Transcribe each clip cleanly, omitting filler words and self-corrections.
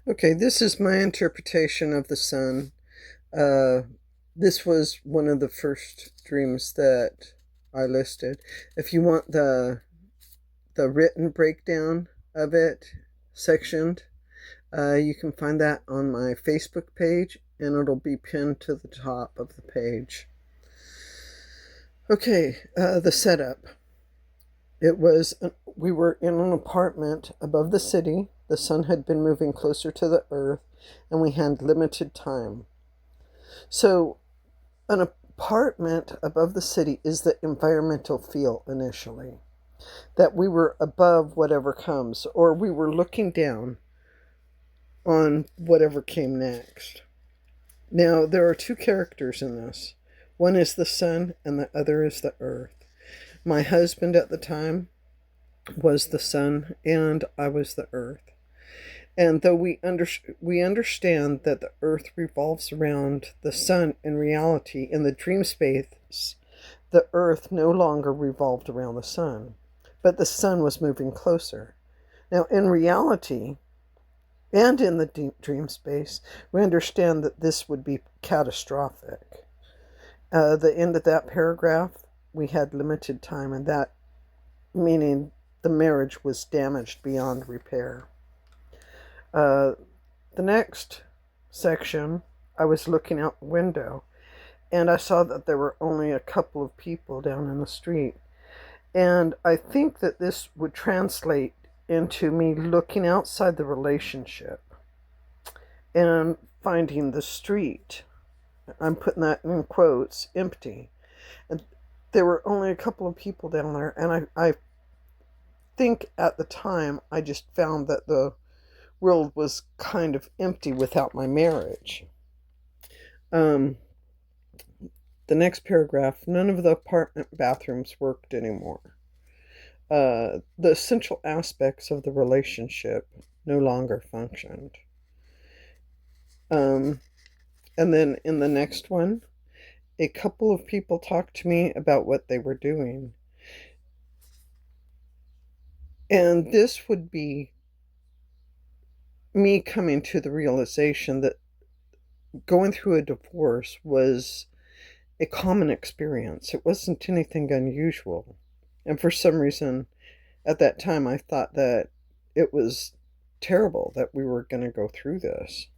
Okay, this is my interpretation of the sun. Uh, this was one of the first dreams that I listed. If you want the written breakdown of it, sectioned, you can find that on my Facebook page, and it'll be pinned to the top of the page. Okay, the setup. We were in an apartment above the city. The sun had been moving closer to the earth, and we had limited time. So, an apartment above the city is the environmental feel initially, that we were above whatever comes, or we were looking down on whatever came next. Now, there are two characters in this. One is the sun, and the other is the earth. My husband at the time was the sun, and I was the earth. And though we understand that the earth revolves around the sun, in reality, in the dream space, the earth no longer revolved around the sun, but the sun was moving closer. Now, in reality, and in the deep dream space, we understand that this would be catastrophic. The end of that paragraph, we had limited time, and that meaning the marriage was damaged beyond repair. The next section, I was looking out the window, and I saw that there were only a couple of people down in the street. And I think that this would translate into me looking outside the relationship and finding the street, I'm putting that in quotes, empty. And there were only a couple of people down there, and I think at the time I just found that the world was kind of empty without my marriage. Um, the next paragraph, none of the apartment bathrooms worked anymore. The essential aspects of the relationship no longer functioned. And then in the next one, a couple of people talked to me about what they were doing. And this would be me coming to the realization that going through a divorce was a common experience. It wasn't anything unusual. And for some reason, at that time, I thought that it was terrible that we were going to go through this.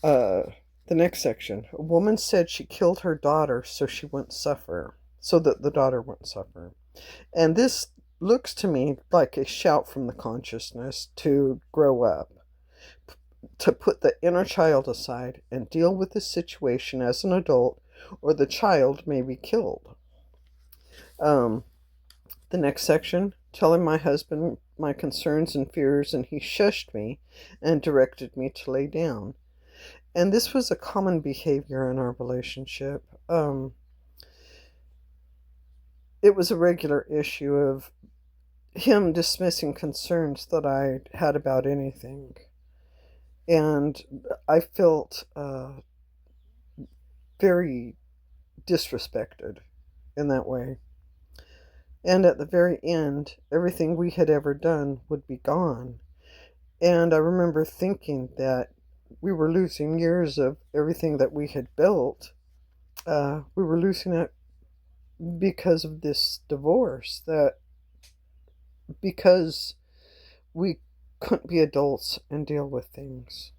Uh, the next section. A woman said she killed her daughter so she wouldn't suffer, so that the daughter wouldn't suffer. And this looks to me like a shout from the consciousness to grow up, to put the inner child aside and deal with the situation as an adult, or the child may be killed. Um, the next section, telling my husband my concerns and fears, and he shushed me and directed me to lay down. And this was a common behavior in our relationship. It was a regular issue of him dismissing concerns that I had about anything. And I felt very disrespected in that way. And at the very end, everything we had ever done would be gone. And I remember thinking that we were losing years of everything that we had built. We were losing it because of this divorce, that because we couldn't be adults and deal with things.